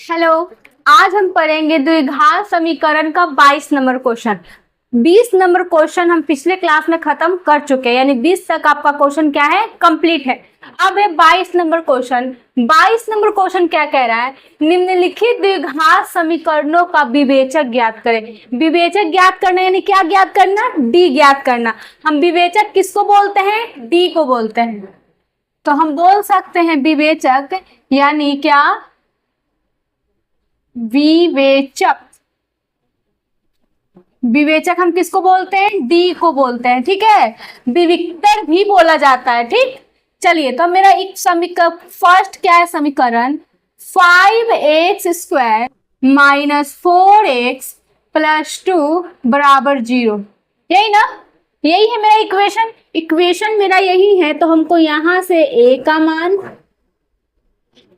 Hello. आज हम पढ़ेंगे द्विघात समीकरण का 22 नंबर क्वेश्चन। 20 नंबर क्वेश्चन हम पिछले क्लास में खत्म कर चुके हैं, यानी 20 तक आपका क्वेश्चन क्या है, कंप्लीट है। अब है 22 नंबर क्वेश्चन। 22 नंबर क्वेश्चन क्या कह रहा है, निम्नलिखित द्विघात समीकरणों का विवेचक ज्ञात करें। विवेचक ज्ञात करना यानी क्या ज्ञात करना, डी ज्ञात करना। हम विवेचक किसको बोलते हैं, डी को बोलते हैं। तो हम बोल सकते हैं विवेचक यानी क्या, विवेचक। विवेचक हम किसको बोलते हैं, डी को बोलते हैं, ठीक है। विविक्तर भी बोला जाता है, ठीक। चलिए, तो मेरा एक समीकरण फर्स्ट क्या है, समीकरण 5x² माइनस 4x प्लस 2 बराबर 0, यही ना, यही है मेरा इक्वेशन। इक्वेशन मेरा यही है, तो हमको यहां से a का मान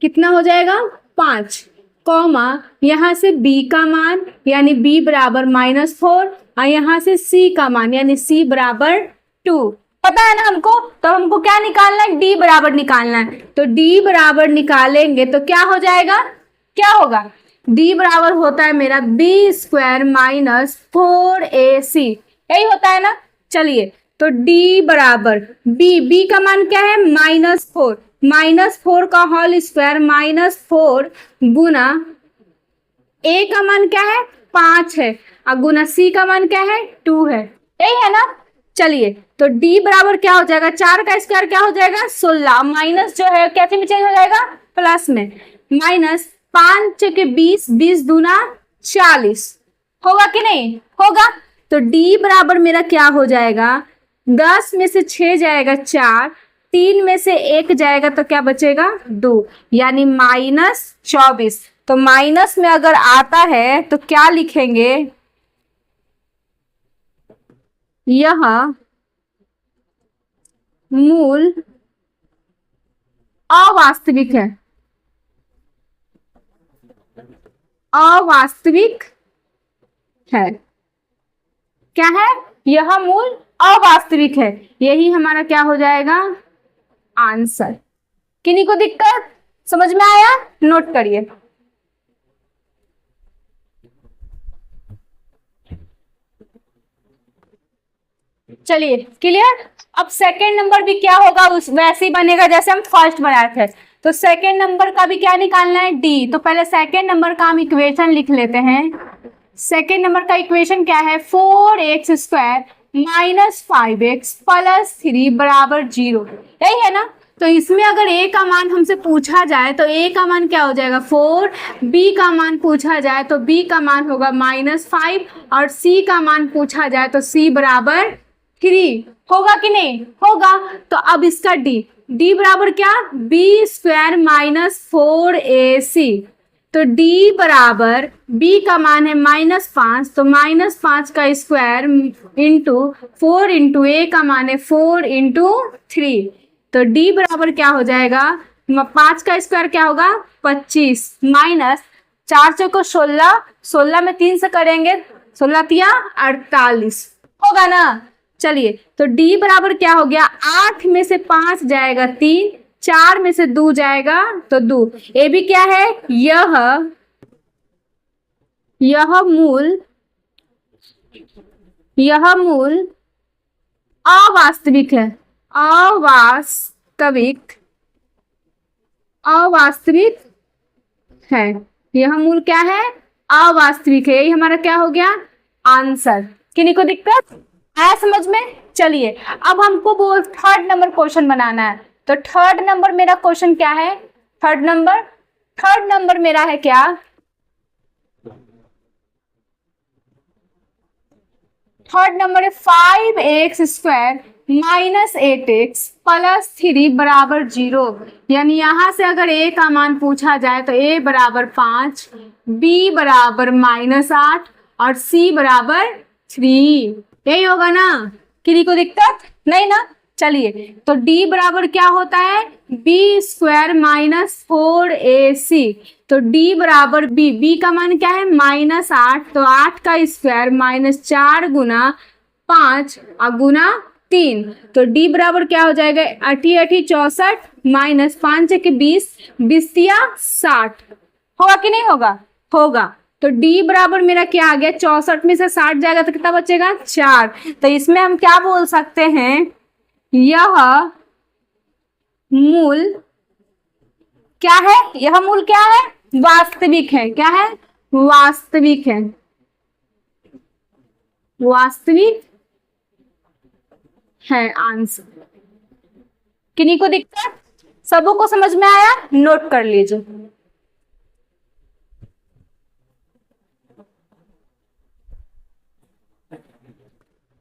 कितना हो जाएगा 5, कॉमा यहां से b का मान यानी b बराबर -4 और यहां से c का मान यानी c बराबर 2। पता है ना हमको, तो हमको क्या निकालना है, d बराबर निकालना है। तो d बराबर निकालेंगे तो क्या हो जाएगा, क्या होगा, d बराबर होता है मेरा b² माइनस 4ac, यही होता है ना। चलिए, तो d बराबर b का मान क्या है -4, -4 का होल स्क्वायर -4 गुना a का मान क्या है 5 है और गुना c का मान क्या है 2 है, यही है ना। चलिए, तो d बराबर क्या हो जाएगा, 4 का स्क्वायर क्या हो जाएगा 16, माइनस जो है कैसे में चेंज हो जाएगा, प्लस में, माइनस 5 के 20, 20 दूना 40, होगा कि नहीं होगा। तो d बराबर मेरा क्या हो जाएगा, 10 में से 6 जाएगा 4, 3 में से 1 जाएगा तो क्या बचेगा 2, यानी -24। तो माइनस में अगर आता है तो क्या लिखेंगे, यह मूल अवास्तविक है, अवास्तविक है। क्या है, यह मूल अवास्तविक है, यही हमारा क्या हो जाएगा आंसर। किन्हीं को दिक्कत समझ में आया, नोट करिए। चलिए, क्लियर। अब सेकंड नंबर भी क्या होगा, उस वैसे ही बनेगा जैसे हम फर्स्ट बनाए थे। तो सेकंड नंबर का भी क्या निकालना है, डी। तो पहले सेकंड नंबर का हम इक्वेशन लिख लेते हैं। सेकेंड नंबर का इक्वेशन क्या है, 4x² माइनस 5x प्लस 3 बराबर 0, यही है ना। तो इसमें अगर a का मान हमसे पूछा जाए तो a का मान क्या हो जाएगा 4, b का मान पूछा जाए तो b का मान होगा -5 और c का मान पूछा जाए तो c बराबर 3, होगा कि नहीं होगा। तो अब इसका d बराबर क्या, b² माइनस 4ac। तो d बराबर b का मान है -5, तो -5 का स्क्वायर इंटू 4 इंटू a का मान है 4 इंटू 3। तो d बराबर क्या हो जाएगा, 5 का स्क्वायर क्या होगा 25 माइनस 4 चौको 16, 16 में 3 से करेंगे 16 तिया 48, होगा ना। चलिए, तो d बराबर क्या हो गया, 8 में से 5 जाएगा 3, 4 में से 2 जाएगा तो 2। ए भी क्या है, यह मूल अवास्तविक है, अवास्तविक है। यह मूल क्या है, अवास्तविक है, यही हमारा क्या हो गया आंसर। किन्हीं को दिक्कत आया समझ में। चलिए, अब हमको बोल थर्ड नंबर क्वेश्चन बनाना है। तो थर्ड नंबर मेरा क्वेश्चन क्या है, थर्ड नंबर मेरा है क्या, थर्ड नंबर है 5x² माइनस 8x प्लस 3 बराबर 0, यानी यहां से अगर a का मान पूछा जाए तो a बराबर 5, b बराबर -8 और c बराबर 3, यही होगा ना। किसी को दिक्कत नहीं ना। चलिए, तो d बराबर क्या होता है, b² माइनस 4ac। तो d बराबर b का मान क्या है -8, तो 8 का स्क्वायर -4 गुना 5 और गुना 3। तो d बराबर क्या हो जाएगा, 8 8 64 माइनस 5 के 20, 20 या 60, होगा कि नहीं होगा, होगा। तो d बराबर मेरा क्या आ गया, 64 में से 60 जाएगा तो कितना बचेगा, 4। तो इसमें हम क्या बोल सकते हैं, यह मूल क्या है, यह मूल क्या है, वास्तविक है। क्या है, वास्तविक है, वास्तविक है आंसर। किन्हीं को दिक्कत, सबों को समझ में आया, नोट कर लीजिए।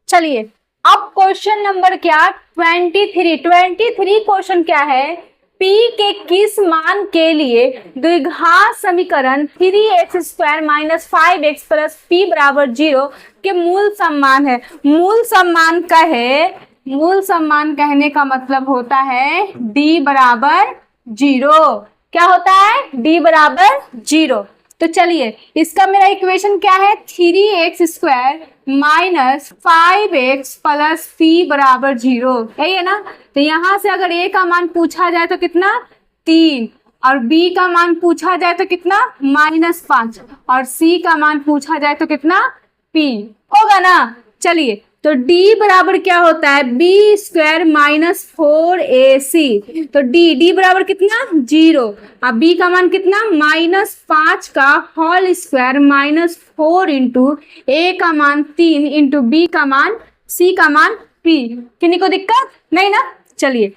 चलिए अब क्वेश्चन नंबर क्या, 23 क्वेश्चन क्या है, p के किस मान के लिए द्विघात समीकरण 3x² minus 5x plus p बराबर 0 के मूल सम्मान है। मूल सम्मान का है, मूल सम्मान कहने का मतलब होता है d बराबर 0। क्या होता है, d बराबर 0। तो चलिए इसका मेरा इक्वेशन क्या है, 3x² minus 5x plus p बराबर 0, यही है ना। तो यहां से अगर a का मान पूछा जाए तो कितना, 3, और b का मान पूछा जाए तो कितना, -5, और c का मान पूछा जाए तो कितना, p, होगा ना। चलिए तो d बराबर क्या होता है, b² माइनस 4ac। तो d बराबर कितना, 0। अब b का मान कितना, -5 का whole square minus 4 into a का मान 3 इंटू b का मान, c का मान p। किन्हीं को दिक्कत नहीं ना। चलिए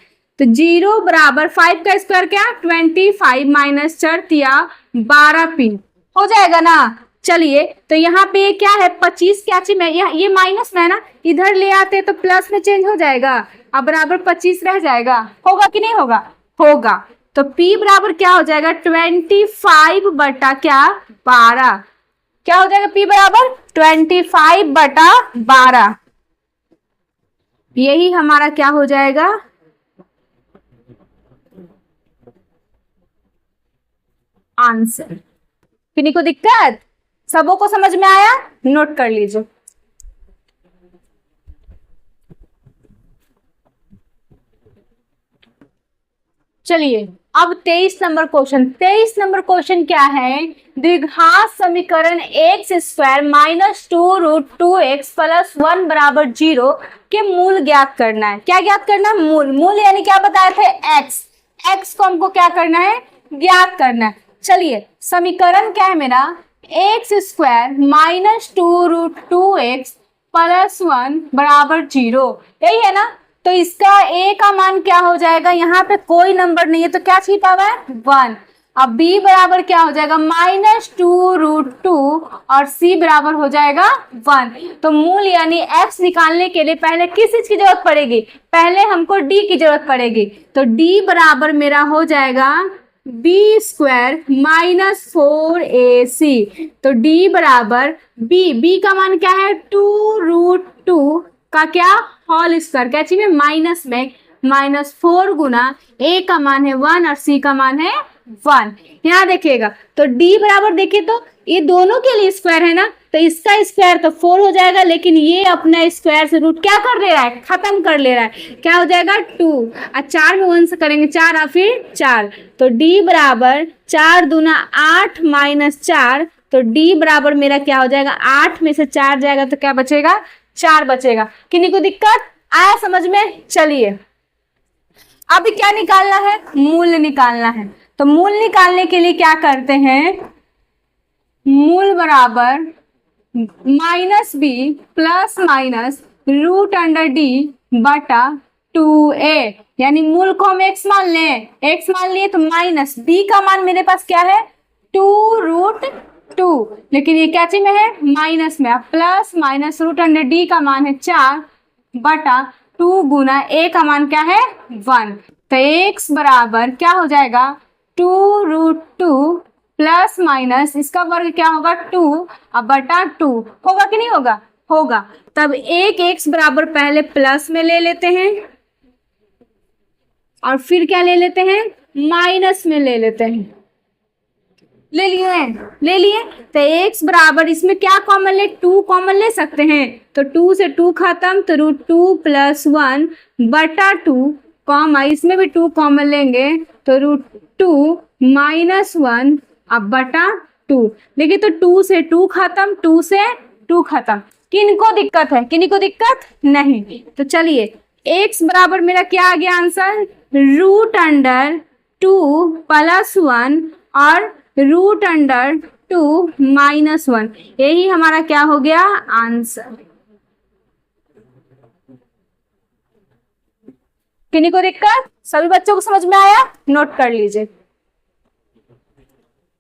तो 0 बराबर 5 का स्क्वायर क्या, 25 माइनस 4 12p, हो जाएगा ना। चलिए तो यहाँ पे क्या है, 25 क्या चीज में, ये माइनस में है ना, इधर ले आते तो प्लस में चेंज हो जाएगा, अब बराबर 25 रह जाएगा, होगा कि नहीं होगा, होगा। तो p बराबर क्या हो जाएगा, 25 बटा क्या, 12। क्या हो जाएगा, p बराबर 25 बटा 12, यही हमारा क्या हो जाएगा, आंसर। किन्हीं को दिक्कत, सबों को समझ में आया, नोट कर लीजिए। चलिए अब 23 नंबर क्वेश्चन, 23 नंबर क्वेश्चन क्या है, द्विघात समीकरण x² माइनस 2√2x प्लस 1 बराबर 0 के मूल ज्ञात करना है। क्या ज्ञात करना है, मूल। मूल यानी क्या बताए थे, x, x को हमको क्या करना है, ज्ञात करना है। चलिए समीकरण क्या है मेरा, x² माइनस 2√2x प्लस 1 बराबर 0, यही है ना। तो इसका a का मान क्या हो जाएगा, यहाँ पे कोई नंबर नहीं है तो क्या छिपा हुआ है, 1। अब b बराबर क्या हो जाएगा, -2√2 और c बराबर हो जाएगा 1। तो मूल यानी x निकालने के लिए पहले किस चीज की जरूरत पड़ेगी, पहले हमको d की जरूरत पड़ेगी। तो d बराबर मेरा हो जाएगा b² माइनस 4ac। तो d बराबर b का मान क्या है, 2√2 का क्या, होल स्क्वायर, क्या चाहिए, माइनस में, -4 गुना a का मान है 1 और c का मान है 1। यहाँ देखिएगा तो d बराबर देखिए तो ये दोनों के लिए स्क्वायर है ना, तो इसका स्क्वायर तो 4 हो जाएगा, लेकिन ये अपना स्क्वायर से रूट क्या कर ले रहा है, खत्म कर ले रहा है। क्या हो जाएगा, 2, और 4 में 1 से करेंगे 4 और फिर 4। तो d बराबर 4 दूना 8 माइनस 4। तो d बराबर मेरा क्या हो जाएगा, 8 में से 4 जाएगा तो क्या बचेगा, 4 बचेगा। किन्हीं को दिक्कत आया समझ में। चलिए अब क्या निकालना है, मूल निकालना है। तो मूल निकालने के लिए क्या करते हैं, मूल बराबर -b प्लस माइनस √d बटा 2a, यानी मूल को हम x मान लें, x मान लिए तो माइनस b का मान मेरे पास क्या है, 2√2, लेकिन ये क्या चीज में है, माइनस में, प्लस माइनस √d का मान है 4 बटा 2 गुना a का मान क्या है, 1। तो x बराबर क्या हो जाएगा, 2√2 प्लस माइनस इसका वर्ग क्या होगा, 2 अब बटा 2, होगा कि नहीं होगा, होगा। तब एक x बराबर पहले प्लस में ले लेते हैं और फिर क्या ले लेते हैं, माइनस में ले लेते हैं। ले लिए तो x बराबर इसमें क्या कॉमन ले, 2 कॉमन ले सकते हैं, तो 2 से 2 खत्म, तो √2 + 1 बटा 2 कॉमा इसमें भी 2 कॉमन लेंगे तो √2 - 1 अब बटा 2। देखिए तो 2 से 2 खत्म, 2 से 2 खत्म। किनको दिक्कत है, किनको दिक्कत नहीं। तो चलिए x बराबर मेरा क्या आ गया आंसर, √2 + 1 और √2 - 1, यही हमारा क्या हो गया आंसर। किन्हीं को दिक्कत, सभी बच्चों को समझ में आया, नोट कर लीजिए।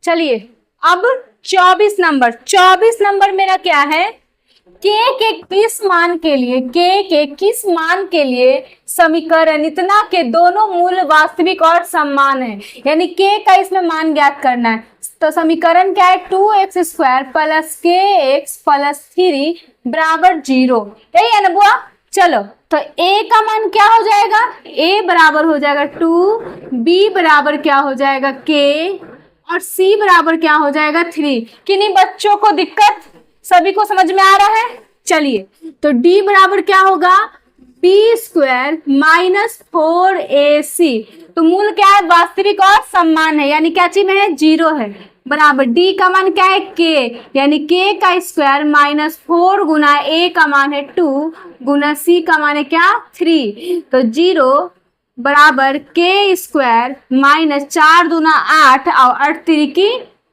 चलिए अब 24 नंबर मेरा क्या है, k के किस मान के लिए समीकरण इतना के दोनों मूल वास्तविक और समान है, यानी k का इसमें मान ज्ञात करना है। तो समीकरण क्या है, 2x² + kx + 3 बराबर 0, यही है ना बुआ। चलो तो a का मान क्या हो जाएगा, a बराबर हो जाएगा 2, b बराबर क्या हो जाएगा k और c बराबर क्या हो जाएगा 3। किन्हीं बच्चों को दिक्कत, सभी को समझ में आ रहा है। चलिए तो d बराबर क्या होगा, b² - 4ac, तो मूल क्या है, वास्तविक और समान है, यानी क्या चीज में है, 0 है, बराबर d का मान क्या है k, यानी k का स्क्वायर -4 गुना a का मान है 2 गुना c का मान है क्या 3, तो 0 बराबर k² -4 दूना 8 और 8 तिरिकी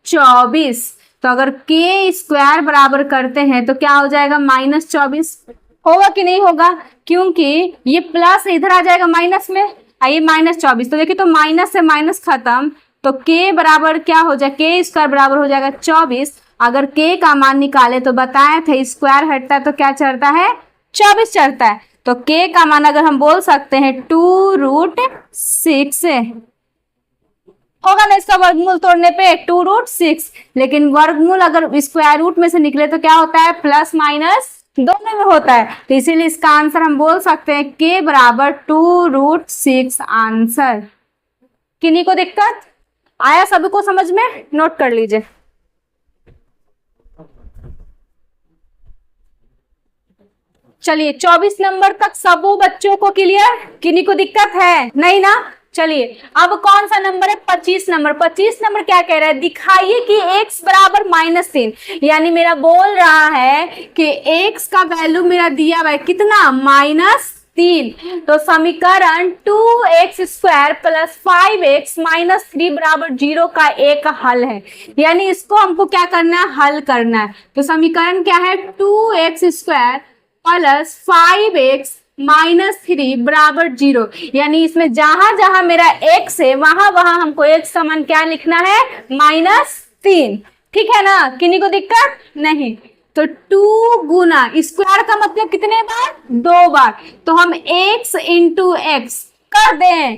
24। तो अगर k² बराबर करते हैं तो क्या हो जाएगा -24, होगा कि नहीं होगा, क्योंकि ये प्लस इधर आ जाएगा माइनस में, आइए -24, तो देखिए तो माइनस से माइनस खत्म, तो k बराबर क्या हो जाए, k² बराबर हो जाएगा 24। अगर k का मान निकाले तो बताए थे स्क्वायर हटता है तो क्या चढ़ता है, 24 चढ़ता है। तो k का मान अगर हम बोल सकते हैं 2√6 होगा ना, इसका वर्गमूल तोड़ने पे 2√6, लेकिन वर्गमूल अगर स्क्वायर रूट में से निकले तो क्या होता है, प्लस माइनस दोनों में होता है, तो इसीलिए इसका आंसर हम बोल सकते हैं k बराबर 2√6 आंसर। किन्हीं को दिक्कत आया, सभी को समझ में, नोट कर लीजिए। चलिए 24 नंबर तक सबों बच्चों को क्लियर, किन्हीं को दिक्कत है नहीं ना। चलिए अब कौन सा नंबर है, 25 नंबर। 25 नंबर क्या कह रहा है, दिखाइए कि x बराबर -3, यानी मेरा बोल रहा है कि x का वैल्यू मेरा दिया हुआ है कितना, -3, तो समीकरण 2x² + 5x - 3 बराबर 0 का एक हल है, यानी इसको हमको क्या करना है, हल करना है। तो समीकरण क्या है, 2x² + 5x - 3 बराबर 0, यानी इसमें जहां जहां मेरा x है वहां वहां हमको x का मान क्या लिखना है, -3, ठीक है ना, किन्हीं को दिक्कत नहीं। तो 2 गुना स्क्वायर का मतलब कितने बार, 2 बार, तो हम x × x कर दें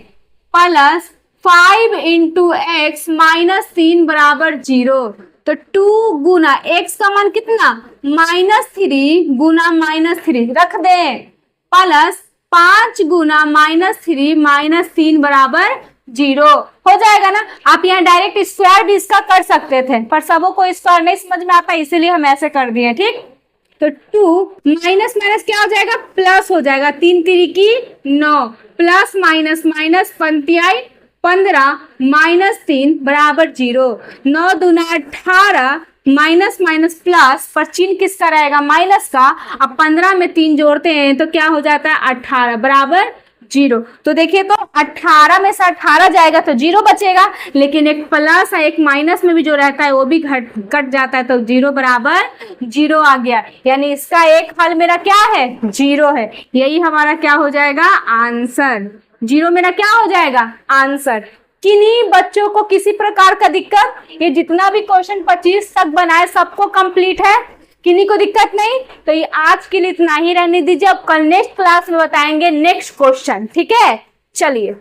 प्लस 5 × x - 3 बराबर 0, तो 2 गुना x का मान कितना, -3 गुना -3 रख दें प्लस 5 गुना -3 - 3 बराबर 0 हो जाएगा ना। आप यहाँ डायरेक्ट स्क्वायर भी इसका कर सकते थे, पर सबों को स्क्वायर नहीं समझ में आता, इसीलिए हम ऐसे कर दिए, ठीक। तो 2 माइनस माइनस क्या हो जाएगा, प्लस हो जाएगा, 3 तिरिकी 9 प्लस माइनस माइनस 15 -3 बराबर 0, 9 दूना 18 माइनस माइनस प्लस, पर चिन्ह किसका रहेगा, माइनस का। अब 15 में 3 जोड़ते हैं तो क्या हो जाता है, 18 बराबर 0। तो देखिए तो 18 में से 18 जाएगा तो 0 बचेगा, लेकिन एक प्लस है एक माइनस में भी जो रहता है वो भी कट जाता है, तो 0 बराबर 0 आ गया, यानी इसका एक हल मेरा क्या है, 0 है, यही हमारा क्या हो जाएगा आंसर। 0 मेरा क्या हो जाएगा आंसर। किन्हीं बच्चों को किसी प्रकार का दिक्कत, ये जितना भी क्वेश्चन 25 तक बनाए सबको कंप्लीट है, किन्हीं को दिक्कत नहीं। तो ये आज के लिए इतना ही रहने दीजिए, अब कल नेक्स्ट क्लास में बताएंगे नेक्स्ट क्वेश्चन, ठीक है। चलिए।